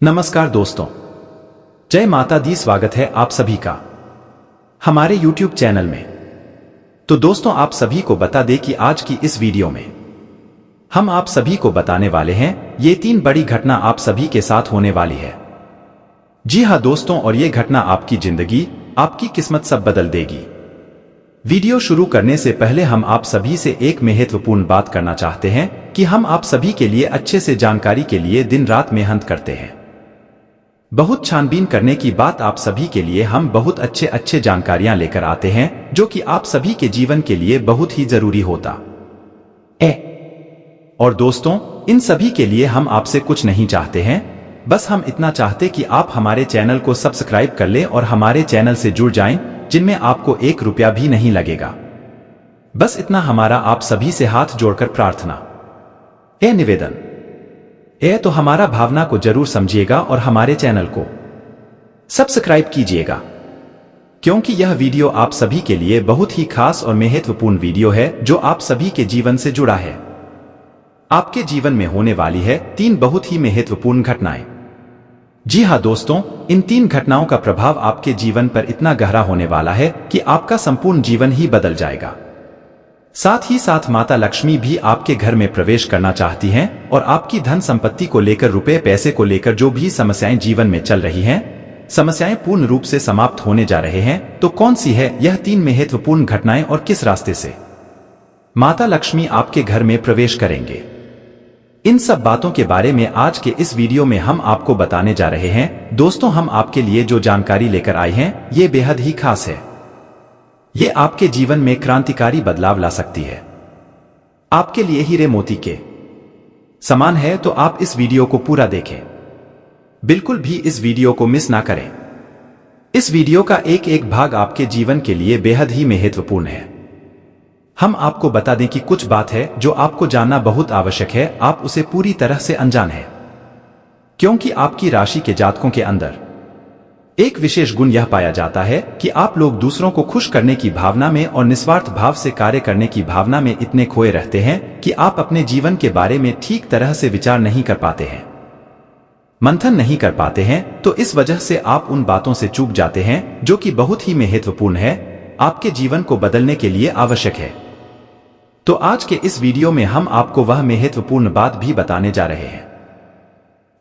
नमस्कार दोस्तों, जय माता दी। स्वागत है आप सभी का हमारे YouTube चैनल में। तो दोस्तों, आप सभी को बता दें कि आज की इस वीडियो में हम आप सभी को बताने वाले हैं ये 3 बड़ी घटना आप सभी के साथ होने वाली है। जी हां दोस्तों, और ये घटना आपकी जिंदगी, आपकी किस्मत सब बदल देगी। वीडियो शुरू करने से पहले हम आप सभी से एक महत्वपूर्ण बात करना चाहते हैं कि हम आप सभी के लिए अच्छे से जानकारी के लिए दिन रात मेहनत करते हैं। बहुत छानबीन करने की बात, आप सभी के लिए हम बहुत अच्छे जानकारियां लेकर आते हैं जो कि आप सभी के जीवन के लिए बहुत ही जरूरी होता है। और दोस्तों, इन सभी के लिए हम आपसे कुछ नहीं चाहते हैं, बस हम इतना चाहते कि आप हमारे चैनल को सब्सक्राइब कर लें और हमारे चैनल से जुड़ जाएं, जिनमें आपको 1 रुपया भी नहीं लगेगा। बस इतना हमारा आप सभी से हाथ जोड़कर प्रार्थना है, निवेदन है। तो हमारा भावना को जरूर समझिएगा और हमारे चैनल को सब्सक्राइब कीजिएगा, क्योंकि यह वीडियो आप सभी के लिए बहुत ही खास और महत्वपूर्ण वीडियो है जो आप सभी के जीवन से जुड़ा है। आपके जीवन में होने वाली है 3 बहुत ही महत्वपूर्ण घटनाएं। जी हां दोस्तों, इन 3 घटनाओं का प्रभाव आपके जीवन पर इतना गहरा होने वाला है कि आपका संपूर्ण जीवन ही बदल जाएगा। साथ ही साथ माता लक्ष्मी भी आपके घर में प्रवेश करना चाहती हैं और आपकी धन संपत्ति को लेकर, रुपए पैसे को लेकर जो भी समस्याएं जीवन में चल रही हैं, समस्याएं पूर्ण रूप से समाप्त होने जा रहे हैं। तो कौन सी है यह 3 महत्वपूर्ण घटनाएं और किस रास्ते से माता लक्ष्मी आपके घर में प्रवेश करेंगे, इन सब बातों के बारे में आज के इस वीडियो में हम आपको बताने जा रहे हैं। दोस्तों, हम आपके लिए जो जानकारी लेकर आए हैं ये बेहद ही खास है। ये आपके जीवन में क्रांतिकारी बदलाव ला सकती है। आपके लिए हीरे मोती के समान है, तो आप इस वीडियो को पूरा देखें, बिल्कुल भी इस वीडियो को मिस ना करें। इस वीडियो का एक एक भाग आपके जीवन के लिए बेहद ही महत्वपूर्ण है। हम आपको बता दें कि कुछ बात है जो आपको जानना बहुत आवश्यक है। आप उसे पूरी तरह से अनजान है, क्योंकि आपकी राशि के जातकों के अंदर एक विशेष गुण यह पाया जाता है कि आप लोग दूसरों को खुश करने की भावना में और निस्वार्थ भाव से कार्य करने की भावना में इतने खोए रहते हैं कि आप अपने जीवन के बारे में ठीक तरह से विचार नहीं कर पाते हैं, मंथन नहीं कर पाते हैं। तो इस वजह से आप उन बातों से चूक जाते हैं जो कि बहुत ही महत्वपूर्ण है, आपके जीवन को बदलने के लिए आवश्यक है। तो आज के इस वीडियो में हम आपको वह महत्वपूर्ण बात भी बताने जा रहे हैं।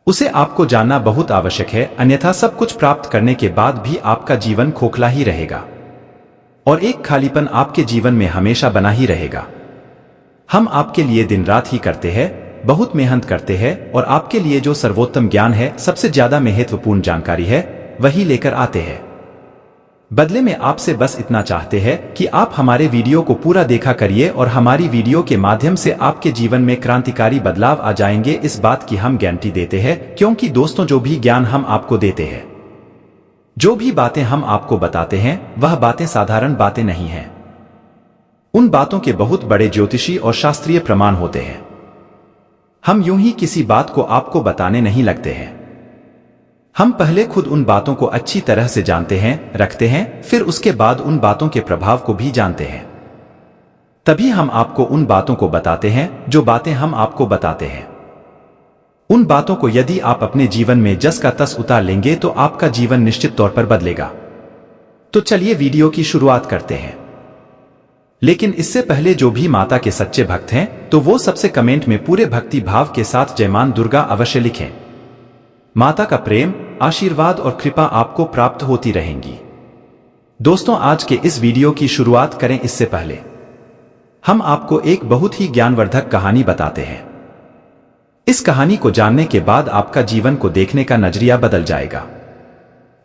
उसे आपको जानना बहुत आवश्यक है, अन्यथा सब कुछ प्राप्त करने के बाद भी आपका जीवन खोखला ही रहेगा और एक खालीपन आपके जीवन में हमेशा बना ही रहेगा। हम आपके लिए दिन रात ही करते हैं, बहुत मेहनत करते हैं और आपके लिए जो सर्वोत्तम ज्ञान है, सबसे ज्यादा महत्वपूर्ण जानकारी है, वही लेकर आते हैं। बदले में आपसे बस इतना चाहते हैं कि आप हमारे वीडियो को पूरा देखा करिए और हमारी वीडियो के माध्यम से आपके जीवन में क्रांतिकारी बदलाव आ जाएंगे। इस बात की हम गारंटी देते हैं, क्योंकि दोस्तों, जो भी ज्ञान हम आपको देते हैं, जो भी बातें हम आपको बताते हैं, वह बातें साधारण बातें नहीं हैं। उन बातों के बहुत बड़े ज्योतिषी और शास्त्रीय प्रमाण होते हैं। हम यूं ही किसी बात को आपको बताने नहीं लगते हैं। हम पहले खुद उन बातों को अच्छी तरह से जानते हैं, रखते हैं, फिर उसके बाद उन बातों के प्रभाव को भी जानते हैं। तभी हम आपको उन बातों को बताते हैं जो बातें हम आपको बताते हैं। उन बातों को यदि आप अपने जीवन में जस का तस उतार लेंगे तो आपका जीवन निश्चित तौर पर बदलेगा। तो चलिए वीडियो की शुरुआत करते हैं। लेकिन इससे पहले जो भी माता के सच्चे भक्त हैं, तो वो सबसे कमेंट में पूरे भक्ति भाव के साथ जय मां दुर्गा अवश्य लिखें। माता का प्रेम, आशीर्वाद और कृपा आपको प्राप्त होती रहेंगी। दोस्तों, आज के इस वीडियो की शुरुआत करें इससे पहले हम आपको एक बहुत ही ज्ञानवर्धक कहानी बताते हैं। इस कहानी को जानने के बाद आपका जीवन को देखने का नजरिया बदल जाएगा,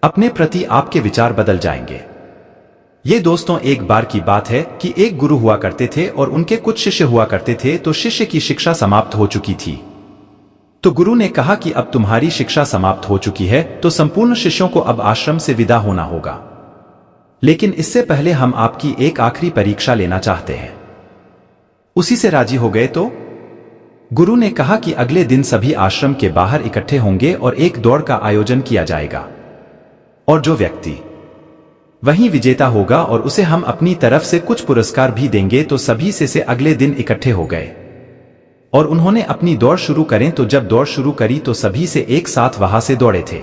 अपने प्रति आपके विचार बदल जाएंगे। ये दोस्तों, एक बार की बात है कि एक गुरु हुआ करते थे और उनके कुछ शिष्य हुआ करते थे। तो शिष्य की शिक्षा समाप्त हो चुकी थी। तो गुरु ने कहा कि अब तुम्हारी शिक्षा समाप्त हो चुकी है, तो संपूर्ण शिष्यों को अब आश्रम से विदा होना होगा। लेकिन इससे पहले हम आपकी एक आखिरी परीक्षा लेना चाहते हैं। उसी से राजी हो गए। तो गुरु ने कहा कि अगले दिन सभी आश्रम के बाहर इकट्ठे होंगे और एक दौड़ का आयोजन किया जाएगा, और जो व्यक्ति वहीं विजेता होगा और उसे हम अपनी तरफ से कुछ पुरस्कार भी देंगे। तो सभी से अगले दिन इकट्ठे हो गए। और उन्होंने अपनी दौड़ शुरू करें तो जब दौड़ शुरू करी तो सभी से एक साथ वहां से दौड़े थे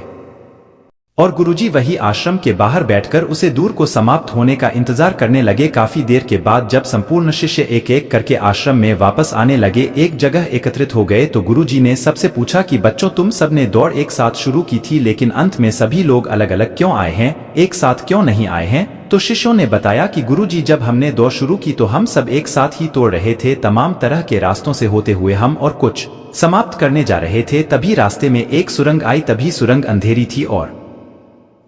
और गुरुजी वही आश्रम के बाहर बैठकर उसे दूर को समाप्त होने का इंतजार करने लगे। काफी देर के बाद जब संपूर्ण शिष्य एक एक करके आश्रम में वापस आने लगे, एक जगह एकत्रित हो गए, तो गुरुजी ने सबसे पूछा कि बच्चों, तुम सबने दौड़ एक साथ शुरू की थी, लेकिन अंत में सभी लोग अलग अलग क्यों आए हैं, एक साथ क्यों नहीं आए हैं? तो शिष्यों ने बताया कि गुरुजी, जब हमने दौड़ शुरू की तो हम सब एक साथ ही तोड़ रहे थे, तमाम तरह के रास्तों से होते हुए हम और कुछ समाप्त करने जा रहे थे। तभी रास्ते में एक सुरंग आई, तभी सुरंग अंधेरी थी और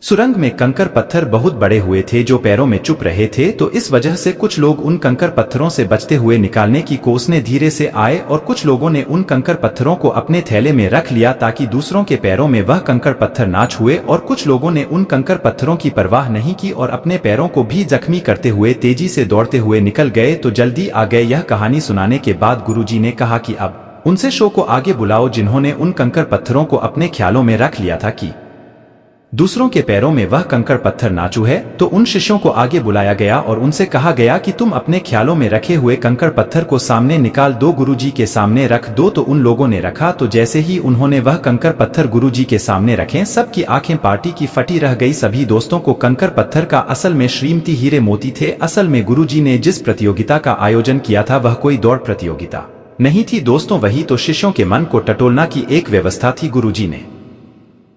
सुरंग में कंकर पत्थर बहुत बड़े हुए थे जो पैरों में चुप रहे थे, तो इस वजह से कुछ लोग उन कंकर पत्थरों से बचते हुए निकालने की कोशिश धीरे से आए और कुछ लोगों ने उन कंकर पत्थरों को अपने थैले में रख लिया ताकि दूसरों के पैरों में वह कंकर पत्थर ना छुए, और कुछ लोगों ने उन कंकर पत्थरों की परवाह नहीं की और अपने पैरों को भी जख्मी करते हुए तेजी से दौड़ते हुए निकल गए। तो जल्दी आ गए। यह कहानी सुनाने के बाद गुरुजी ने कहा कि अब उनसे शो को आगे बुलाओ जिन्होंने उन कंकर पत्थरों को अपने ख्यालों में रख लिया था कि दूसरों के पैरों में वह कंकड़ पत्थर ना चुहे। तो उन शिष्यों को आगे बुलाया गया और उनसे कहा गया कि तुम अपने ख्यालों में रखे हुए कंकड़ पत्थर को सामने निकाल दो, गुरुजी के सामने रख दो। तो उन लोगों ने रखा, तो जैसे ही उन्होंने वह कंकड़ पत्थर गुरुजी के सामने रखे, सबकी आंखें पार्टी की फटी रह गई। सभी दोस्तों को कंकड़ पत्थर का असल में श्रीमती हीरे मोती थे। असल में गुरुजी ने जिस प्रतियोगिता का आयोजन किया था वह कोई दौड़ प्रतियोगिता नहीं थी दोस्तों, वही तो शिष्यों के मन को टटोलना की एक व्यवस्था थी। गुरुजी ने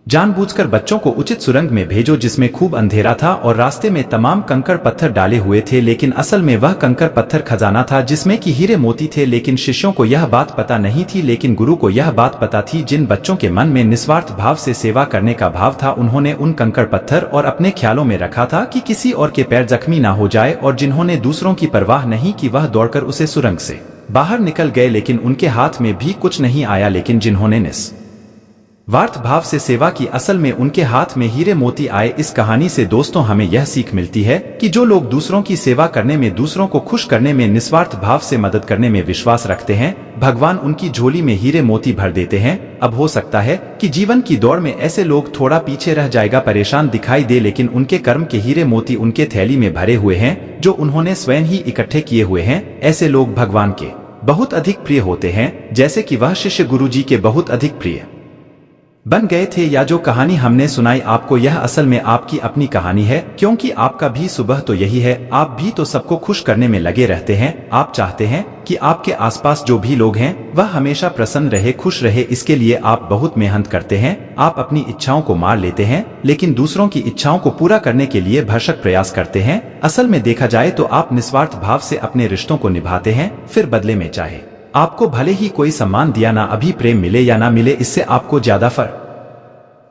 जानबूझकर बच्चों को उचित सुरंग में भेजो जिसमें खूब अंधेरा था और रास्ते में तमाम कंकड़ पत्थर डाले हुए थे, लेकिन असल में वह कंकड़ पत्थर खजाना था जिसमें कि हीरे मोती थे। लेकिन शिष्यों को यह बात पता नहीं थी, लेकिन गुरु को यह बात पता थी। जिन बच्चों के मन में निस्वार्थ भाव से सेवा करने का भाव था, उन्होंने उन कंकड़ पत्थर और अपने ख्यालों में रखा था कि किसी और के पैर जख्मी ना हो जाए, और जिन्होंने दूसरों की परवाह नहीं की वह दौड़कर उसे सुरंग से बाहर निकल गए, लेकिन उनके हाथ में भी कुछ नहीं आया। लेकिन जिन्होंने वार्थ भाव से सेवा की, असल में उनके हाथ में हीरे मोती आए। इस कहानी से दोस्तों हमें यह सीख मिलती है कि जो लोग दूसरों की सेवा करने में, दूसरों को खुश करने में, निस्वार्थ भाव से मदद करने में विश्वास रखते हैं, भगवान उनकी झोली में हीरे मोती भर देते हैं। अब हो सकता है कि जीवन की दौड़ में ऐसे लोग थोड़ा पीछे रह जाएगा, परेशान दिखाई दे, लेकिन उनके कर्म के हीरे मोती उनके थैली में भरे हुए हैं जो उन्होंने स्वयं ही इकट्ठे किए हुए हैं। ऐसे लोग भगवान के बहुत अधिक प्रिय होते हैं, जैसे कि वह शिष्य गुरुजी के बहुत अधिक प्रिय बन गए थे। या जो कहानी हमने सुनाई आपको, यह असल में आपकी अपनी कहानी है, क्योंकि आपका भी सुबह तो यही है। आप भी तो सबको खुश करने में लगे रहते हैं। आप चाहते हैं कि आपके आसपास जो भी लोग हैं वह हमेशा प्रसन्न रहे, खुश रहे। इसके लिए आप बहुत मेहनत करते हैं। आप अपनी इच्छाओं को मार लेते हैं, लेकिन दूसरों की इच्छाओं को पूरा करने के लिए भरसक प्रयास करते हैं। असल में देखा जाए तो आप निस्वार्थ भाव से अपने रिश्तों को निभाते हैं। फिर बदले में चाहे आपको भले ही कोई सम्मान दिया ना, अभी प्रेम मिले या ना मिले, इससे आपको ज्यादा फर्क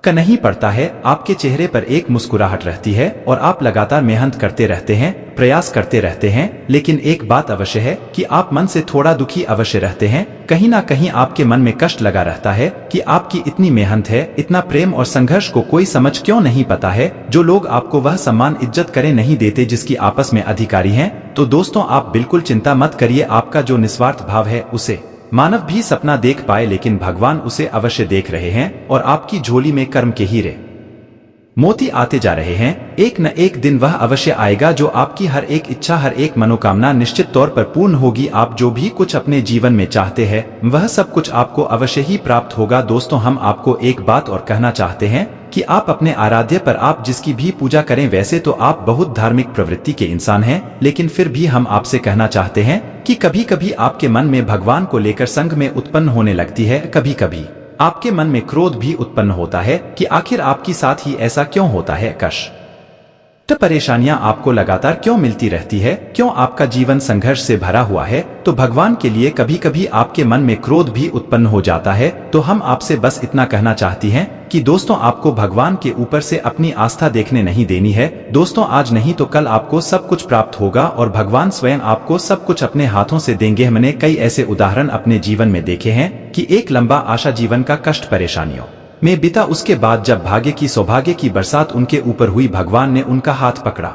नहीं पड़ता है। आपके चेहरे पर एक मुस्कुराहट रहती है और आप लगातार मेहनत करते रहते हैं, प्रयास करते रहते हैं। लेकिन एक बात अवश्य है कि आप मन से थोड़ा दुखी अवश्य रहते हैं। कहीं ना कहीं आपके मन में कष्ट लगा रहता है कि आपकी इतनी मेहनत है, इतना प्रेम और संघर्ष को कोई समझ क्यों नहीं पता है। जो लोग आपको वह सम्मान इज्जत करें नहीं देते जिसकी आपस में अधिकारी हैं। तो दोस्तों आप बिल्कुल चिंता मत करिए, आपका जो निस्वार्थ भाव है उसे मानव भी सपना देख पाए, लेकिन भगवान उसे अवश्य देख रहे हैं और आपकी झोली में कर्म के हीरे मोती आते जा रहे हैं। एक न एक दिन वह अवश्य आएगा जो आपकी हर एक इच्छा, हर एक मनोकामना निश्चित तौर पर पूर्ण होगी। आप जो भी कुछ अपने जीवन में चाहते हैं वह सब कुछ आपको अवश्य ही प्राप्त होगा। दोस्तों हम आपको एक बात और कहना चाहते हैं कि आप अपने आराध्य पर आप जिसकी भी पूजा करें, वैसे तो आप बहुत धार्मिक प्रवृत्ति के इंसान हैं, लेकिन फिर भी हम आपसे कहना चाहते हैं कि कभी कभी आपके मन में भगवान को लेकर संग में उत्पन्न होने लगती है। कभी कभी आपके मन में क्रोध भी उत्पन्न होता है कि आखिर आपके साथ ही ऐसा क्यों होता है। कष्ट, परेशानियां आपको लगातार क्यों मिलती रहती है, क्यों आपका जीवन संघर्ष से भरा हुआ है। तो भगवान के लिए कभी कभी आपके मन में क्रोध भी उत्पन्न हो जाता है। तो हम आपसे बस इतना कहना चाहती हैं कि दोस्तों आपको भगवान के ऊपर से अपनी आस्था देखने नहीं देनी है। दोस्तों आज नहीं तो कल आपको सब कुछ प्राप्त होगा और भगवान स्वयं आपको सब कुछ अपने हाथों से देंगे। हमने कई ऐसे उदाहरण अपने जीवन में देखे हैं कि एक लंबा आशा जीवन का कष्ट परेशानियों में बीता, उसके बाद जब भाग्य की सौभाग्य की बरसात उनके ऊपर हुई, भगवान ने उनका हाथ पकड़ा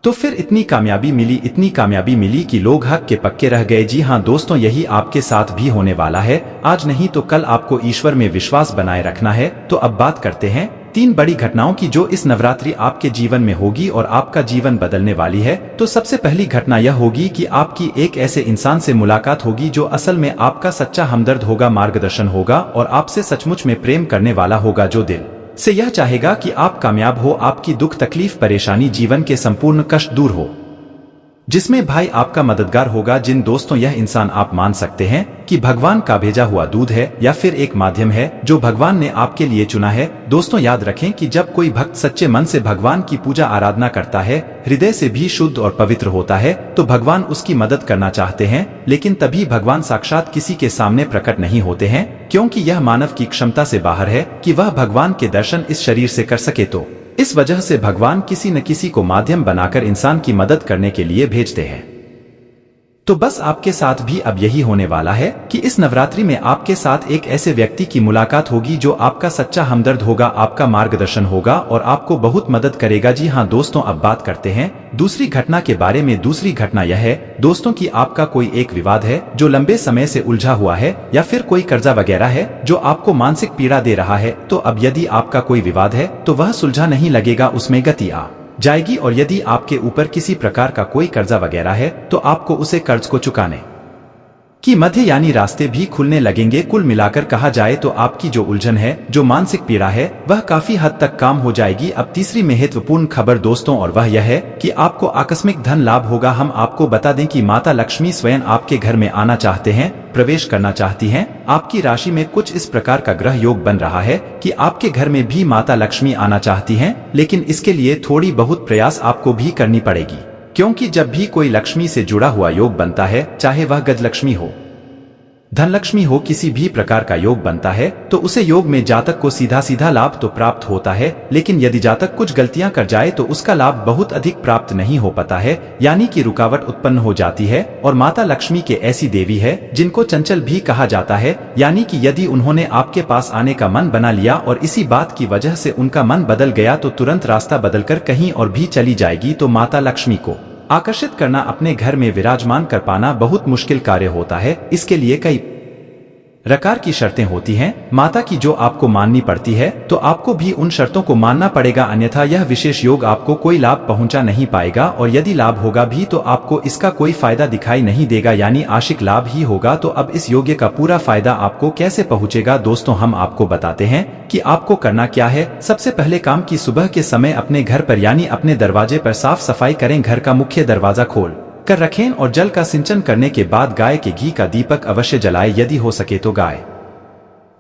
तो फिर इतनी कामयाबी मिली, इतनी कामयाबी मिली कि लोग हक के पक्के रह गए। जी हाँ दोस्तों, यही आपके साथ भी होने वाला है। आज नहीं तो कल आपको ईश्वर में विश्वास बनाए रखना है। तो अब बात करते हैं 3 बड़ी घटनाओं की जो इस नवरात्रि आपके जीवन में होगी और आपका जीवन बदलने वाली है। तो सबसे पहली घटना यह होगी कि आपकी एक ऐसे इंसान से मुलाकात होगी जो असल में आपका सच्चा हमदर्द होगा, मार्गदर्शन होगा और आपसे सचमुच में प्रेम करने वाला होगा, जो दिल से यह चाहेगा कि आप कामयाब हो, आपकी दुख तकलीफ परेशानी जीवन के संपूर्ण कष्ट दूर हो, जिसमें भाई आपका मददगार होगा। जिन दोस्तों यह इंसान आप मान सकते हैं कि भगवान का भेजा हुआ दूध है या फिर एक माध्यम है जो भगवान ने आपके लिए चुना है। दोस्तों याद रखें कि जब कोई भक्त सच्चे मन से भगवान की पूजा आराधना करता है, हृदय से भी शुद्ध और पवित्र होता है, तो भगवान उसकी मदद करना चाहते हैं, लेकिन तभी भगवान साक्षात किसी के सामने प्रकट नहीं होते हैं, क्योंकि यह मानव की क्षमता से बाहर है कि वह भगवान के दर्शन इस शरीर से कर सके। तो इस वजह से भगवान किसी न किसी को माध्यम बनाकर इंसान की मदद करने के लिए भेजते हैं। तो बस आपके साथ भी अब यही होने वाला है कि इस नवरात्रि में आपके साथ एक ऐसे व्यक्ति की मुलाकात होगी जो आपका सच्चा हमदर्द होगा, आपका मार्गदर्शन होगा और आपको बहुत मदद करेगा। जी हाँ दोस्तों, अब बात करते हैं दूसरी घटना के बारे में। दूसरी घटना यह है दोस्तों कि आपका कोई एक विवाद है जो लंबे समय से उलझा हुआ है, या फिर कोई कर्जा वगैरह है जो आपको मानसिक पीड़ा दे रहा है। तो अब यदि आपका कोई विवाद है तो वह सुलझा नहीं लगेगा, उसमें गति आ जाएगी। और यदि आपके ऊपर किसी प्रकार का कोई कर्जा वगैरह है तो आपको उसे कर्ज को चुकाने की मध्य यानी रास्ते भी खुलने लगेंगे। कुल मिलाकर कहा जाए तो आपकी जो उलझन है, जो मानसिक पीड़ा है, वह काफी हद तक काम हो जाएगी। अब तीसरी महत्वपूर्ण खबर दोस्तों और वह यह है कि आपको आकस्मिक धन लाभ होगा। हम आपको बता दें कि माता लक्ष्मी स्वयं आपके घर में आना चाहते हैं, प्रवेश करना चाहती हैं। आपकी राशि में कुछ इस प्रकार का ग्रह योग बन रहा है कि आपके घर में भी माता लक्ष्मी आना चाहती हैं, लेकिन इसके लिए थोड़ी बहुत प्रयास आपको भी करनी पड़ेगी, क्योंकि जब भी कोई लक्ष्मी से जुड़ा हुआ योग बनता है, चाहे वह गजलक्ष्मी हो, धनलक्ष्मी हो, किसी भी प्रकार का योग बनता है तो उसे योग में जातक को सीधा सीधा लाभ तो प्राप्त होता है, लेकिन यदि जातक कुछ गलतियां कर जाए तो उसका लाभ बहुत अधिक प्राप्त नहीं हो पाता है, यानी कि रुकावट उत्पन्न हो जाती है। और माता लक्ष्मी के ऐसी देवी है जिनको चंचल भी कहा जाता है, यानी कि यदि उन्होंने आपके पास आने का मन बना लिया और इसी बात की वजह से उनका मन बदल गया तो तुरंत रास्ता बदलकर कहीं और भी चली जाएगी। तो माता लक्ष्मी को आकर्षित करना, अपने घर में विराजमान कर पाना बहुत मुश्किल कार्य होता है। इसके लिए कई प्रकार की शर्तें होती हैं माता की जो आपको माननी पड़ती है, तो आपको भी उन शर्तों को मानना पड़ेगा, अन्यथा यह विशेष योग आपको कोई लाभ पहुंचा नहीं पाएगा। और यदि लाभ होगा भी तो आपको इसका कोई फायदा दिखाई नहीं देगा, यानी आशिक लाभ ही होगा। तो अब इस योग्य का पूरा फायदा आपको कैसे पहुंचेगा दोस्तों, हम आपको बताते हैं कि आपको करना क्या है। सबसे पहले काम की सुबह के समय अपने घर पर यानी अपने दरवाजे पर साफ सफाई करें, घर का मुख्य दरवाजा खोल कर रखें और जल का सिंचन करने के बाद गाय के घी का दीपक अवश्य जलाएं, यदि हो सके तो गाय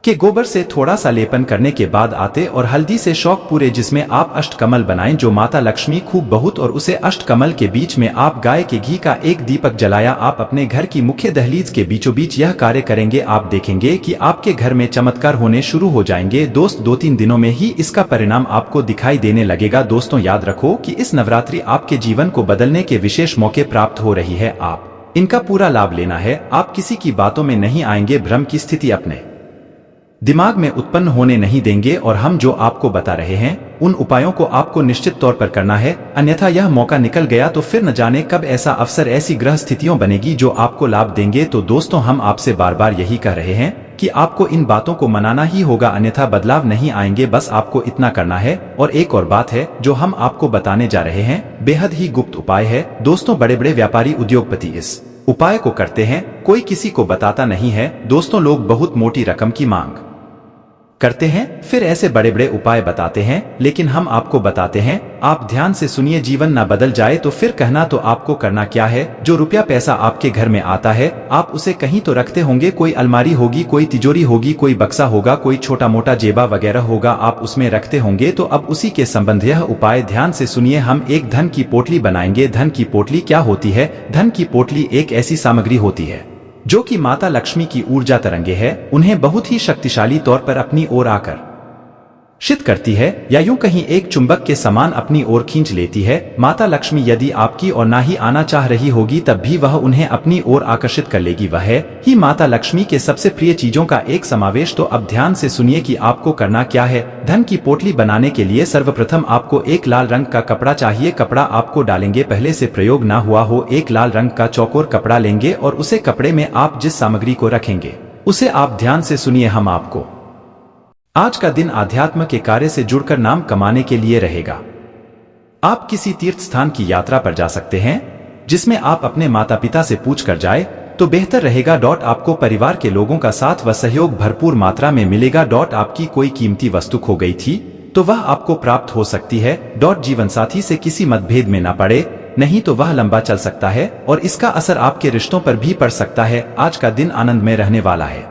के गोबर से थोड़ा सा लेपन करने के बाद आते और हल्दी से शौक पूरे, जिसमें आप अष्टकमल बनाएं जो माता लक्ष्मी खूब बहुत, और उसे अष्टकमल के बीच में आप गाय के घी का एक दीपक जलाया। आप अपने घर की मुख्य दहलीज के बीचों बीच यह कार्य करेंगे, आप देखेंगे कि आपके घर में चमत्कार होने शुरू हो जाएंगे। दोस्त 2-3 दिनों में ही इसका परिणाम आपको दिखाई देने लगेगा। दोस्तों याद रखो कि इस नवरात्रि आपके जीवन को बदलने के विशेष मौके प्राप्त हो रही है, आप इनका पूरा लाभ लेना है। आप किसी की बातों में नहीं आएंगे, भ्रम की स्थिति अपने दिमाग में उत्पन्न होने नहीं देंगे, और हम जो आपको बता रहे हैं उन उपायों को आपको निश्चित तौर पर करना है, अन्यथा यह मौका निकल गया तो फिर न जाने कब ऐसा अवसर, ऐसी ग्रह स्थितियों बनेगी जो आपको लाभ देंगे। तो दोस्तों हम आपसे बार बार यही कह रहे हैं कि आपको इन बातों को मनाना ही होगा, अन्यथा बदलाव नहीं आएंगे। बस आपको इतना करना है। और एक और बात है जो हम आपको बताने जा रहे हैं, बेहद ही गुप्त उपाय है दोस्तों। बड़े बड़े व्यापारी उद्योगपति इस उपाय को करते हैं, कोई किसी को बताता नहीं है दोस्तों। लोग बहुत मोटी रकम की मांग करते हैं, फिर ऐसे बड़े बड़े उपाय बताते हैं, लेकिन हम आपको बताते हैं, आप ध्यान से सुनिए। जीवन ना बदल जाए तो फिर कहना तो आपको करना क्या है। जो रुपया पैसा आपके घर में आता है आप उसे कहीं तो रखते होंगे, कोई अलमारी होगी, कोई तिजोरी होगी, कोई बक्सा होगा, कोई छोटा मोटा जेबा वगैरह होगा, आप उसमें रखते होंगे। तो अब उसी के संबंध यह उपाय ध्यान से सुनिए। हम एक धन की पोटली बनाएंगे। धन की पोटली क्या होती है? धन की पोटली एक ऐसी सामग्री होती है जो कि माता लक्ष्मी की ऊर्जा तरंगे है, उन्हें बहुत ही शक्तिशाली तौर पर अपनी ओर आकर शित करती है, या यूं कहीं एक चुंबक के समान अपनी ओर खींच लेती है। माता लक्ष्मी यदि आपकी ओर ना ही आना चाह रही होगी तब भी वह उन्हें अपनी ओर आकर्षित कर लेगी। वह है ही माता लक्ष्मी के सबसे प्रिय चीजों का एक समावेश। तो अब ध्यान से सुनिए कि आपको करना क्या है। धन की पोटली बनाने के लिए सर्वप्रथम आपको एक लाल रंग का कपड़ा चाहिए। कपड़ा आपको डालेंगे पहले से प्रयोग ना हुआ हो, एक लाल रंग का चौकोर कपड़ा लेंगे और उसे कपड़े में आप जिस सामग्री को रखेंगे उसे आप ध्यान से सुनिए। हम आपको आज का दिन आध्यात्म के कार्य से जुड़कर नाम कमाने के लिए रहेगा। आप किसी तीर्थ स्थान की यात्रा पर जा सकते हैं जिसमें आप अपने माता पिता से पूछ कर जाए तो बेहतर रहेगा। आपको परिवार के लोगों का साथ व सहयोग भरपूर मात्रा में मिलेगा। आपकी कोई कीमती वस्तु खो गई थी तो वह आपको प्राप्त हो सकती है। जीवन साथी से किसी मतभेद में न पड़े, नहीं तो वह लंबा चल सकता है और इसका असर आपके रिश्तों पर भी पड़ सकता है। आज का दिन आनंद में रहने वाला है।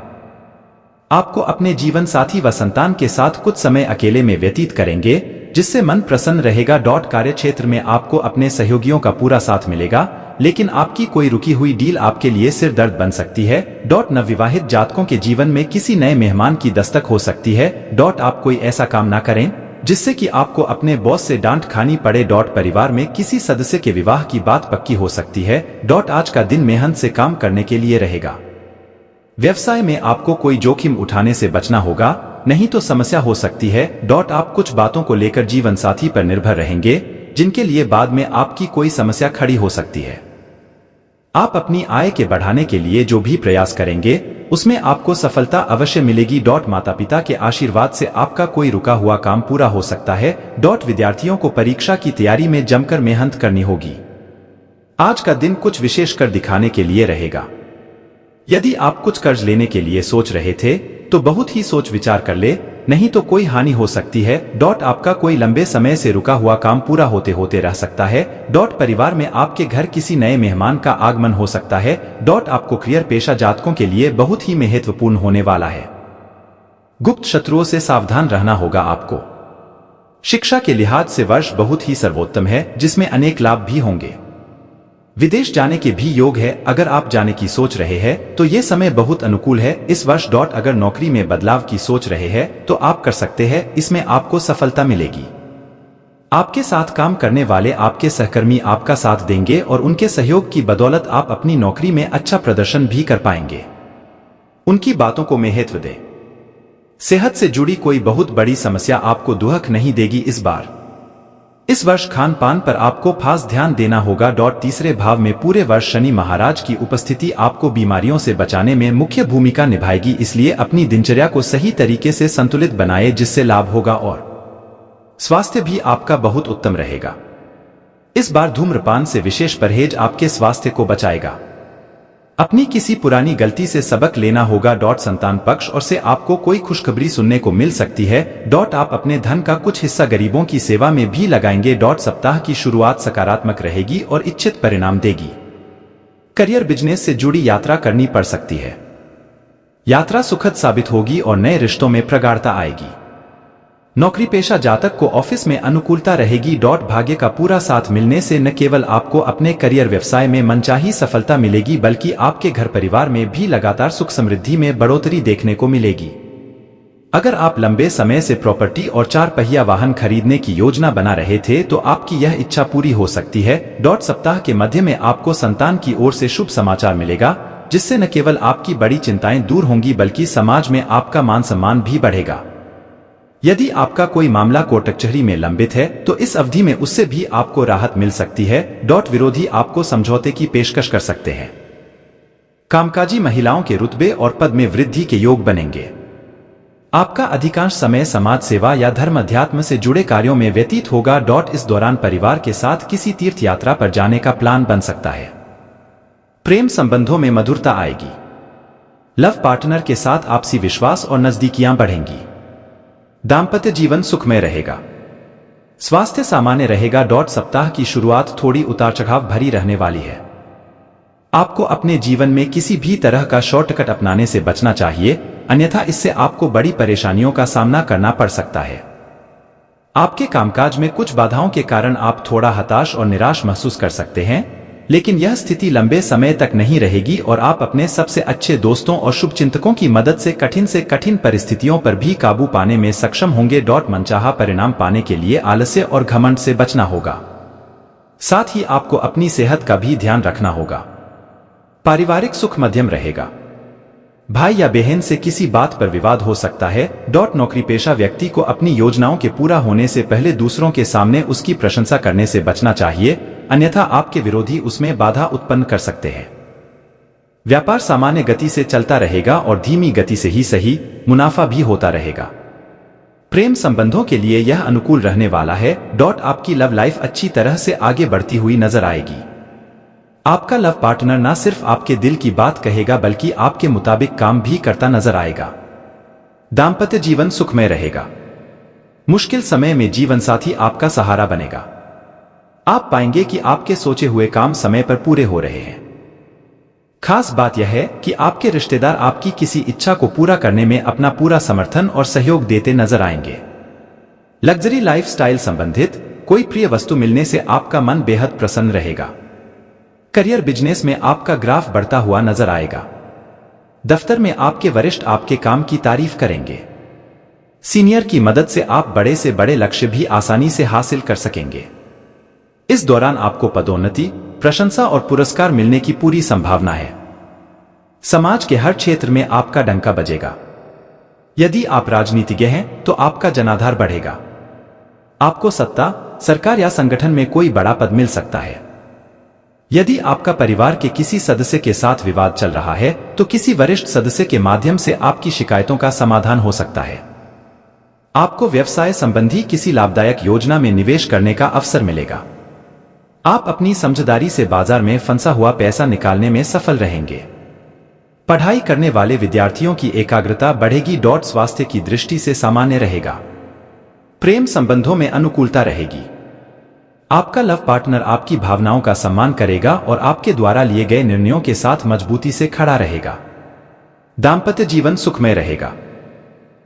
आपको अपने जीवन साथी व संतान के साथ कुछ समय अकेले में व्यतीत करेंगे जिससे मन प्रसन्न रहेगा। कार्य क्षेत्र में आपको अपने सहयोगियों का पूरा साथ मिलेगा, लेकिन आपकी कोई रुकी हुई डील आपके लिए सिर दर्द बन सकती है। नवविवाहित जातकों के जीवन में किसी नए मेहमान की दस्तक हो सकती है। आप कोई ऐसा काम ना करें जिससे कि आपको अपने बॉस से डांट खानी पड़े। परिवार में किसी सदस्य के विवाह की बात पक्की हो सकती है। आज का दिन मेहनत से काम करने के लिए रहेगा। व्यवसाय में आपको कोई जोखिम उठाने से बचना होगा, नहीं तो समस्या हो सकती है। आप कुछ बातों को लेकर जीवन साथी पर निर्भर रहेंगे जिनके लिए बाद में आपकी कोई समस्या खड़ी हो सकती है। आप अपनी आय के बढ़ाने के लिए जो भी प्रयास करेंगे उसमें आपको सफलता अवश्य मिलेगी। माता पिता के आशीर्वाद से आपका कोई रुका हुआ काम पूरा हो सकता है। विद्यार्थियों को परीक्षा की तैयारी में जमकर मेहनत करनी होगी। आज का दिन कुछ विशेष कर दिखाने के लिए रहेगा। यदि आप कुछ कर्ज लेने के लिए सोच रहे थे तो बहुत ही सोच विचार कर ले, नहीं तो कोई हानि हो सकती है। आपका कोई लंबे समय से रुका हुआ काम पूरा होते होते रह सकता है। परिवार में आपके घर किसी नए मेहमान का आगमन हो सकता है। आपको करियर पेशा जातकों के लिए बहुत ही महत्वपूर्ण होने वाला है। गुप्त शत्रुओं से सावधान रहना होगा आपको। शिक्षा के लिहाज से वर्ष बहुत ही सर्वोत्तम है जिसमें अनेक लाभ भी होंगे। विदेश जाने के भी योग है। अगर आप जाने की सोच रहे हैं तो ये समय बहुत अनुकूल है इस वर्ष। अगर नौकरी में बदलाव की सोच रहे हैं तो आप कर सकते हैं, इसमें आपको सफलता मिलेगी। आपके साथ काम करने वाले आपके सहकर्मी आपका साथ देंगे और उनके सहयोग की बदौलत आप अपनी नौकरी में अच्छा प्रदर्शन भी कर पाएंगे। उनकी बातों को महत्व दें। सेहत से जुड़ी कोई बहुत बड़ी समस्या आपको दुख नहीं देगी इस बार। इस वर्ष खान पान पर आपको खास ध्यान देना होगा। तीसरे भाव में पूरे वर्ष शनि महाराज की उपस्थिति आपको बीमारियों से बचाने में मुख्य भूमिका निभाएगी, इसलिए अपनी दिनचर्या को सही तरीके से संतुलित बनाएं जिससे लाभ होगा और स्वास्थ्य भी आपका बहुत उत्तम रहेगा। इस बार धूम्रपान से विशेष परहेज आपके स्वास्थ्य को बचाएगा। अपनी किसी पुरानी गलती से सबक लेना होगा। संतान पक्ष और से आपको कोई खुशखबरी सुनने को मिल सकती है। आप अपने धन का कुछ हिस्सा गरीबों की सेवा में भी लगाएंगे। सप्ताह की शुरुआत सकारात्मक रहेगी और इच्छित परिणाम देगी। करियर बिजनेस से जुड़ी यात्रा करनी पड़ सकती है। यात्रा सुखद साबित होगी और नए रिश्तों में प्रगाढ़ता आएगी। नौकरी पेशा जातक को ऑफिस में अनुकूलता रहेगी। भाग्य का पूरा साथ मिलने से न केवल आपको अपने करियर व्यवसाय में मनचाही सफलता मिलेगी बल्कि आपके घर परिवार में भी लगातार सुख समृद्धि में बढ़ोतरी देखने को मिलेगी। अगर आप लंबे समय से प्रॉपर्टी और 4 पहिया वाहन खरीदने की योजना बना रहे थे तो आपकी यह इच्छा पूरी हो सकती है। सप्ताह के मध्य में आपको संतान की ओर से शुभ समाचार मिलेगा जिससे न केवल आपकी बड़ी चिंताएं दूर होंगी बल्कि समाज में आपका मान सम्मान भी बढ़ेगा। यदि आपका कोई मामला कोर्ट कचहरी में लंबित है तो इस अवधि में उससे भी आपको राहत मिल सकती है। विरोधी आपको समझौते की पेशकश कर सकते हैं। कामकाजी महिलाओं के रुतबे और पद में वृद्धि के योग बनेंगे। आपका अधिकांश समय समाज सेवा या धर्म अध्यात्म से जुड़े कार्यों में व्यतीत होगा। इस दौरान परिवार के साथ किसी तीर्थ यात्रा पर जाने का प्लान बन सकता है। प्रेम संबंधों में मधुरता आएगी। लव पार्टनर के साथ आपसी विश्वास और नजदीकियां बढ़ेंगी। दाम्पत्य जीवन सुखमय रहेगा। स्वास्थ्य सामान्य रहेगा। सप्ताह की शुरुआत थोड़ी उतार चढ़ाव भरी रहने वाली है। आपको अपने जीवन में किसी भी तरह का शॉर्टकट अपनाने से बचना चाहिए, अन्यथा इससे आपको बड़ी परेशानियों का सामना करना पड़ सकता है। आपके कामकाज में कुछ बाधाओं के कारण आप थोड़ा हताश और निराश महसूस कर सकते हैं, लेकिन यह स्थिति लंबे समय तक नहीं रहेगी और आप अपने सबसे अच्छे दोस्तों और शुभचिंतकों की मदद से कठिन परिस्थितियों पर भी काबू पाने में सक्षम होंगे। मनचाहा परिणाम पाने के लिए आलस्य और घमंड से बचना होगा। साथ ही आपको अपनी सेहत का भी ध्यान रखना होगा। पारिवारिक सुख मध्यम रहेगा। भाई या बहन से किसी बात पर विवाद हो सकता है। नौकरी पेशा व्यक्ति को अपनी योजनाओं के पूरा होने से पहले दूसरों के सामने उसकी प्रशंसा करने से बचना चाहिए, अन्यथा आपके विरोधी उसमें बाधा उत्पन्न कर सकते हैं। व्यापार सामान्य गति से चलता रहेगा और धीमी गति से ही सही मुनाफा भी होता रहेगा। प्रेम संबंधों के लिए यह अनुकूल रहने वाला है। आपकी लव लाइफ अच्छी तरह से आगे बढ़ती हुई नजर आएगी। आपका लव पार्टनर न सिर्फ आपके दिल की बात कहेगा बल्कि आपके मुताबिक काम भी करता नजर आएगा। दाम्पत्य जीवन सुखमय रहेगा। मुश्किल समय में जीवन साथी आपका सहारा बनेगा। आप पाएंगे कि आपके सोचे हुए काम समय पर पूरे हो रहे हैं। खास बात यह है कि आपके रिश्तेदार आपकी किसी इच्छा को पूरा करने में अपना पूरा समर्थन और सहयोग देते नजर आएंगे। लग्जरी लाइफस्टाइल संबंधित कोई प्रिय वस्तु मिलने से आपका मन बेहद प्रसन्न रहेगा। करियर बिजनेस में आपका ग्राफ बढ़ता हुआ नजर आएगा। दफ्तर में आपके वरिष्ठ आपके काम की तारीफ करेंगे। सीनियर की मदद से आप बड़े से बड़े लक्ष्य भी आसानी से हासिल कर सकेंगे। इस दौरान आपको पदोन्नति, प्रशंसा और पुरस्कार मिलने की पूरी संभावना है। समाज के हर क्षेत्र में आपका डंका बजेगा। यदि आप राजनीतिज्ञ हैं तो आपका जनाधार बढ़ेगा। आपको सत्ता, सरकार या संगठन में कोई बड़ा पद मिल सकता है। यदि आपका परिवार के किसी सदस्य के साथ विवाद चल रहा है तो किसी वरिष्ठ सदस्य के माध्यम से आपकी शिकायतों का समाधान हो सकता है। आपको व्यवसाय संबंधी किसी लाभदायक योजना में निवेश करने का अवसर मिलेगा। आप अपनी समझदारी से बाजार में फंसा हुआ पैसा निकालने में सफल रहेंगे। पढ़ाई करने वाले विद्यार्थियों की एकाग्रता बढ़ेगी। स्वास्थ्य की दृष्टि से सामान्य रहेगा। प्रेम संबंधों में अनुकूलता रहेगी। आपका लव पार्टनर आपकी भावनाओं का सम्मान करेगा और आपके द्वारा लिए गए निर्णयों के साथ मजबूती से खड़ा रहेगा। दाम्पत्य जीवन सुखमय रहेगा।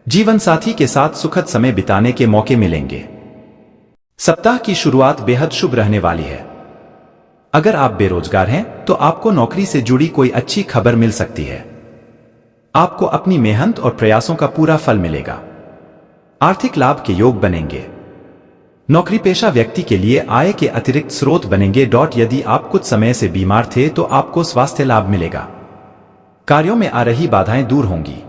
जीवन साथी के साथ सुखद समय बिताने के मौके मिलेंगे। सप्ताह की शुरुआत बेहद शुभ रहने वाली है। अगर आप बेरोजगार हैं तो आपको नौकरी से जुड़ी कोई अच्छी खबर मिल सकती है। आपको अपनी मेहनत और प्रयासों का पूरा फल मिलेगा। आर्थिक लाभ के योग बनेंगे। नौकरी पेशा व्यक्ति के लिए आय के अतिरिक्त स्रोत बनेंगे। यदि आप कुछ समय से बीमार थे तो आपको स्वास्थ्य लाभ मिलेगा। कार्यों में आ रही बाधाएं दूर होंगी।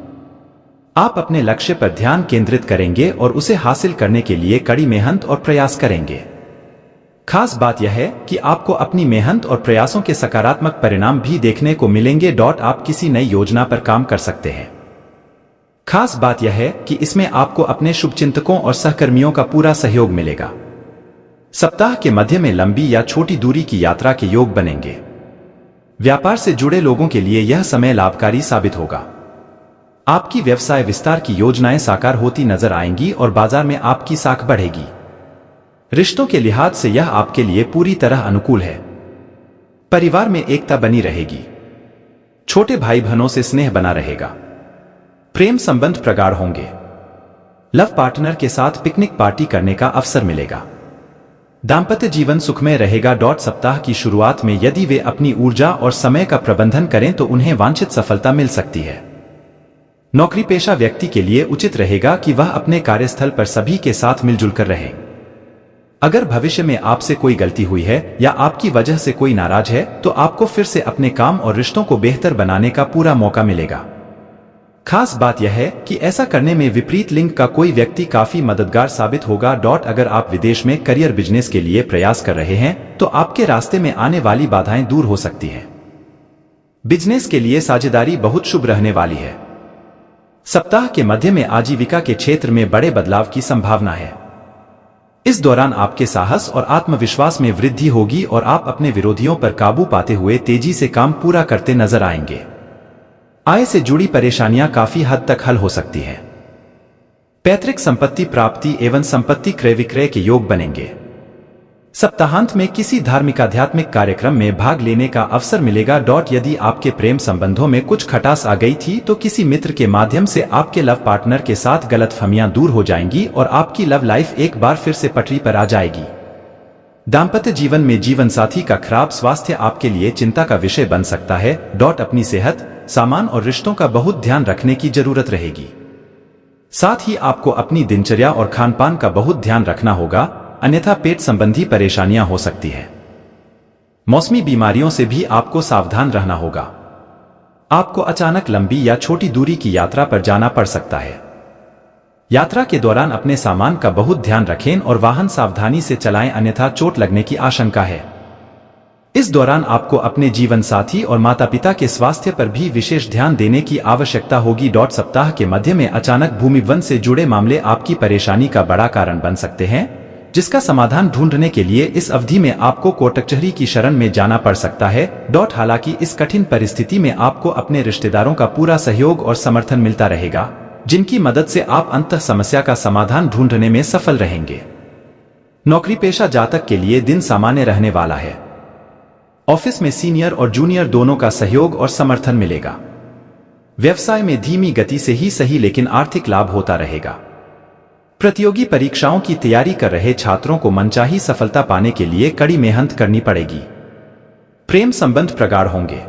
आप अपने लक्ष्य पर ध्यान केंद्रित करेंगे और उसे हासिल करने के लिए कड़ी मेहनत और प्रयास करेंगे। खास बात यह है कि आपको अपनी मेहनत और प्रयासों के सकारात्मक परिणाम भी देखने को मिलेंगे। आप किसी नई योजना पर काम कर सकते हैं। खास बात यह है कि इसमें आपको अपने शुभचिंतकों और सहकर्मियों का पूरा सहयोग मिलेगा। सप्ताह के मध्य में लंबी या छोटी दूरी की यात्रा के योग बनेंगे। व्यापार से जुड़े लोगों के लिए यह समय लाभकारी साबित होगा। आपकी व्यवसाय विस्तार की योजनाएं साकार होती नजर आएंगी और बाजार में आपकी साख बढ़ेगी। रिश्तों के लिहाज से यह आपके लिए पूरी तरह अनुकूल है। परिवार में एकता बनी रहेगी। छोटे भाई बहनों से स्नेह बना रहेगा। प्रेम संबंध प्रगाढ़ होंगे। लव पार्टनर के साथ पिकनिक पार्टी करने का अवसर मिलेगा। दाम्पत्य जीवन सुखमय रहेगा। सप्ताह की शुरुआत में यदि वे अपनी ऊर्जा और समय का प्रबंधन करें तो उन्हें वांछित सफलता मिल सकती है। नौकरी पेशा व्यक्ति के लिए उचित रहेगा कि वह अपने कार्यस्थल पर सभी के साथ मिलजुल कर रहे। अगर भविष्य में आपसे कोई गलती हुई है या आपकी वजह से कोई नाराज है तो आपको फिर से अपने काम और रिश्तों को बेहतर बनाने का पूरा मौका मिलेगा। खास बात यह है कि ऐसा करने में विपरीत लिंग का कोई व्यक्ति काफी मददगार साबित होगा। अगर आप विदेश में करियर बिजनेस के लिए प्रयास कर रहे हैं तो आपके रास्ते में आने वाली बाधाएं दूर हो सकती हैं। बिजनेस के लिए साझेदारी बहुत शुभ रहने वाली है। सप्ताह के मध्य में आजीविका के क्षेत्र में बड़े बदलाव की संभावना है। इस दौरान आपके साहस और आत्मविश्वास में वृद्धि होगी और आप अपने विरोधियों पर काबू पाते हुए तेजी से काम पूरा करते नजर आएंगे। आय से जुड़ी परेशानियां काफी हद तक हल हो सकती हैं। पैतृक संपत्ति प्राप्ति एवं संपत्ति क्रय विक्रय के योग बनेंगे। सप्ताहांत में किसी धार्मिक आध्यात्मिक कार्यक्रम में भाग लेने का अवसर मिलेगा। यदि आपके प्रेम संबंधों में कुछ खटास आ गई थी तो किसी मित्र के माध्यम से आपके लव पार्टनर के साथ गलतफहमियां दूर हो जाएंगी और आपकी लव लाइफ एक बार फिर से पटरी पर आ जाएगी। दाम्पत्य जीवन में जीवन साथी का खराब स्वास्थ्य आपके लिए चिंता का विषय बन सकता है। अपनी सेहत, सामान और रिश्तों का बहुत ध्यान रखने की जरूरत रहेगी। साथ ही आपको अपनी दिनचर्या और खानपान का बहुत ध्यान रखना होगा, अन्यथा पेट संबंधी परेशानियां हो सकती है। मौसमी बीमारियों से भी आपको सावधान रहना होगा। आपको अचानक लंबी या छोटी दूरी की यात्रा पर जाना पड़ सकता है। यात्रा के दौरान अपने सामान का बहुत ध्यान रखें और वाहन सावधानी से चलाएं, अन्यथा चोट लगने की आशंका है। इस दौरान आपको अपने जीवन साथी और माता पिता के स्वास्थ्य पर भी विशेष ध्यान देने की आवश्यकता होगी। सप्ताह के मध्य में अचानक भूमि से जुड़े मामले आपकी परेशानी का बड़ा कारण बन सकते हैं, जिसका समाधान ढूंढने के लिए इस अवधि में आपको कोर्ट कचहरी की शरण में जाना पड़ सकता है। हालांकि इस कठिन परिस्थिति में आपको अपने रिश्तेदारों का पूरा सहयोग और समर्थन मिलता रहेगा, जिनकी मदद से आप अंततः समस्या का समाधान ढूंढने में सफल रहेंगे। नौकरी पेशा जातक के लिए दिन सामान्य रहने वाला है। ऑफिस में सीनियर और जूनियर दोनों का सहयोग और समर्थन मिलेगा। व्यवसाय में धीमी गति से ही सही लेकिन आर्थिक लाभ होता रहेगा। प्रतियोगी परीक्षाओं की तैयारी कर रहे छात्रों को मनचाही सफलता पाने के लिए कड़ी मेहनत करनी पड़ेगी। प्रेम संबंध प्रगाढ़ होंगे।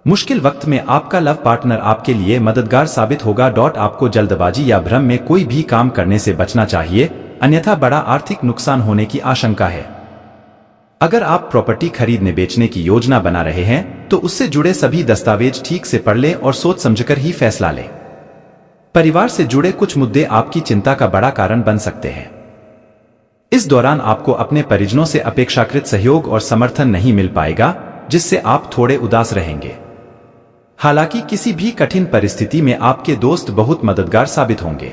मुश्किल वक्त में आपका लव पार्टनर आपके लिए मददगार साबित होगा। आपको जल्दबाजी या भ्रम में कोई भी काम करने से बचना चाहिए, अन्यथा बड़ा आर्थिक नुकसान होने की आशंका है। अगर आप प्रॉपर्टी खरीदने बेचने की योजना बना रहे हैं तो उससे जुड़े सभी दस्तावेज ठीक से पढ़ लें और सोच समझकर ही फैसला लें। परिवार से जुड़े कुछ मुद्दे आपकी चिंता का बड़ा कारण बन सकते हैं। इस दौरान आपको अपने परिजनों से अपेक्षाकृत सहयोग और समर्थन नहीं मिल पाएगा, जिससे आप थोड़े उदास रहेंगे। हालांकि किसी भी कठिन परिस्थिति में आपके दोस्त बहुत मददगार साबित होंगे।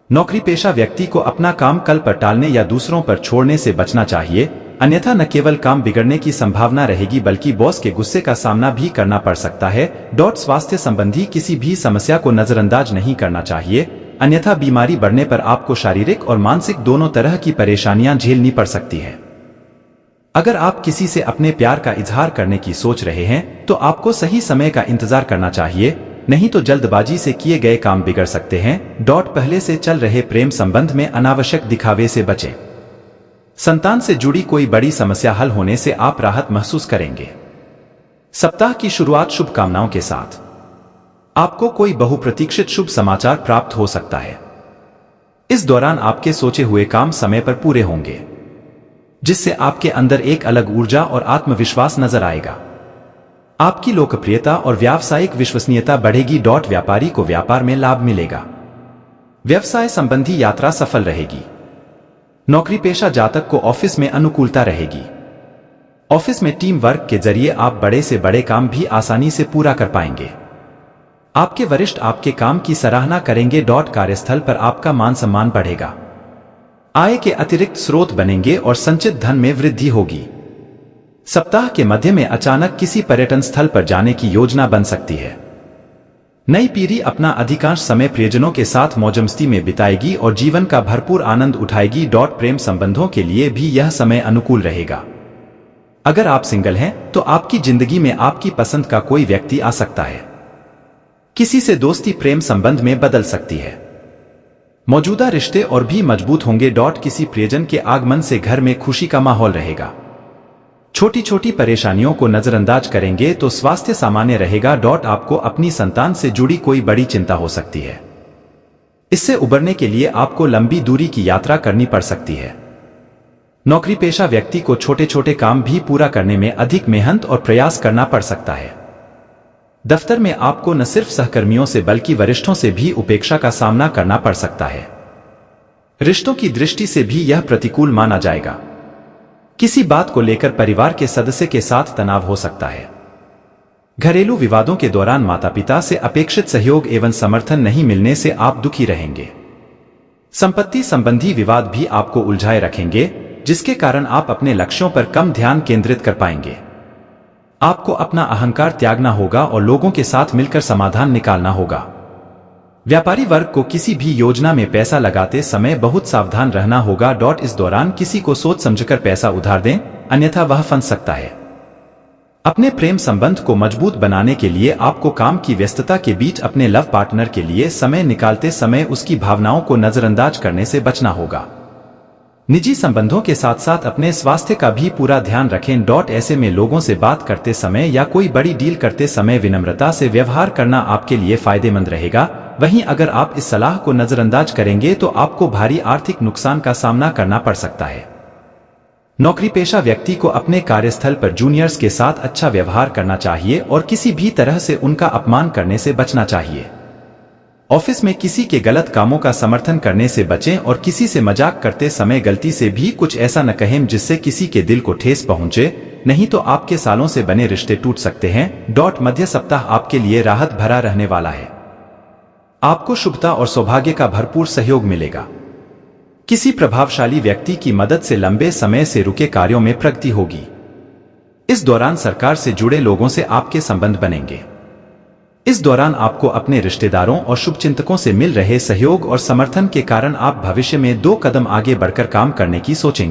नौकरी पेशा व्यक्ति को अपना काम कल पर टालने या दूसरों पर छोड़ने से बचना चाहिए, अन्यथा न केवल काम बिगड़ने की संभावना रहेगी बल्कि बॉस के गुस्से का सामना भी करना पड़ सकता है। स्वास्थ्य संबंधी किसी भी समस्या को नजरअंदाज नहीं करना चाहिए, अन्यथा बीमारी बढ़ने पर आपको शारीरिक और मानसिक दोनों तरह की परेशानियां झेलनी पड़ सकती है। अगर आप किसी से अपने प्यार का इजहार करने की सोच रहे हैं तो आपको सही समय का इंतजार करना चाहिए, नहीं तो जल्दबाजी से किए गए काम बिगड़ सकते हैं। पहले से चल रहे प्रेम संबंध में अनावश्यक दिखावे से बचें। संतान से जुड़ी कोई बड़ी समस्या हल होने से आप राहत महसूस करेंगे। सप्ताह की शुरुआत शुभकामनाओं के साथ। आपको कोई बहुप्रतीक्षित शुभ समाचार प्राप्त हो सकता है। इस दौरान आपके सोचे हुए काम समय पर पूरे होंगे, जिससे आपके अंदर एक अलग ऊर्जा और आत्मविश्वास नजर आएगा। आपकी लोकप्रियता और व्यावसायिक विश्वसनीयता बढ़ेगी। व्यापारी को व्यापार में लाभ मिलेगा। व्यवसाय संबंधी यात्रा सफल रहेगी। नौकरी पेशा जातक को ऑफिस में अनुकूलता रहेगी। ऑफिस में टीम वर्क के जरिए आप बड़े से बड़े काम भी आसानी से पूरा कर पाएंगे। आपके वरिष्ठ आपके काम की सराहना करेंगे। कार्यस्थल पर आपका मान सम्मान बढ़ेगा। आय के अतिरिक्त स्रोत बनेंगे और संचित धन में वृद्धि होगी। सप्ताह के मध्य में अचानक किसी पर्यटन स्थल पर जाने की योजना बन सकती है। नई पीढ़ी अपना अधिकांश समय प्रियजनों के साथ मौजमस्ती में बिताएगी और जीवन का भरपूर आनंद उठाएगी। प्रेम संबंधों के लिए भी यह समय अनुकूल रहेगा। अगर आप सिंगल हैं तो आपकी जिंदगी में आपकी पसंद का कोई व्यक्ति आ सकता है। किसी से दोस्ती प्रेम संबंध में बदल सकती है। मौजूदा रिश्ते और भी मजबूत होंगे। किसी प्रियजन के आगमन से घर में खुशी का माहौल रहेगा। छोटी छोटी परेशानियों को नजरअंदाज करेंगे तो स्वास्थ्य सामान्य रहेगा। आपको अपनी संतान से जुड़ी कोई बड़ी चिंता हो सकती है। इससे उबरने के लिए आपको लंबी दूरी की यात्रा करनी पड़ सकती है। नौकरी पेशा व्यक्ति को छोटे छोटे काम भी पूरा करने में अधिक मेहनत और प्रयास करना पड़ सकता है। दफ्तर में आपको न सिर्फ सहकर्मियों से बल्कि वरिष्ठों से भी उपेक्षा का सामना करना पड़ सकता है। रिश्तों की दृष्टि से भी यह प्रतिकूल माना जाएगा। किसी बात को लेकर परिवार के सदस्य के साथ तनाव हो सकता है। घरेलू विवादों के दौरान माता पिता से अपेक्षित सहयोग एवं समर्थन नहीं मिलने से आप दुखी रहेंगे। संपत्ति संबंधी विवाद भी आपको उलझाए रखेंगे, जिसके कारण आप अपने लक्ष्यों पर कम ध्यान केंद्रित कर पाएंगे। आपको अपना अहंकार त्यागना होगा और लोगों के साथ मिलकर समाधान निकालना होगा। व्यापारी वर्ग को किसी भी योजना में पैसा लगाते समय बहुत सावधान रहना होगा। इस दौरान किसी को सोच समझकर पैसा उधार दें, अन्यथा वह फंस सकता है। अपने प्रेम संबंध को मजबूत बनाने के लिए आपको काम की व्यस्तता के बीच अपने लव पार्टनर के लिए समय निकालते समय उसकी भावनाओं को नजरअंदाज करने से बचना होगा। निजी संबंधों के साथ साथ अपने स्वास्थ्य का भी पूरा ध्यान रखें। ऐसे में लोगों से बात करते समय या कोई बड़ी डील करते समय विनम्रता से व्यवहार करना आपके लिए फायदेमंद रहेगा। वहीं अगर आप इस सलाह को नजरअंदाज करेंगे तो आपको भारी आर्थिक नुकसान का सामना करना पड़ सकता है। नौकरी पेशा व्यक्ति को अपने कार्यस्थल पर जूनियर्स के साथ अच्छा व्यवहार करना चाहिए और किसी भी तरह से उनका अपमान करने से बचना चाहिए। ऑफिस में किसी के गलत कामों का समर्थन करने से बचें और किसी से मजाक करते समय गलती से भी कुछ ऐसा न कहें जिससे किसी के दिल को ठेस पहुंचे। नहीं तो आपके सालों से बने रिश्ते टूट सकते हैं। मध्य सप्ताह आपके लिए राहत भरा रहने वाला है। आपको शुभता और सौभाग्य का भरपूर सहयोग मिलेगा। किसी प्रभावशाली व्यक्ति की मदद से लंबे समय से रुके कार्यों में प्रगति होगी। इस दौरान सरकार से जुड़े लोगों से आपके संबंध बनेंगे। इस दौरान आपको अपने रिश्तेदारों और शुभचिंतकों से मिल रहे सहयोग और समर्थन के कारण आप भविष्य में 2 कदम आगे बढ़कर काम करने की सोचेंगे।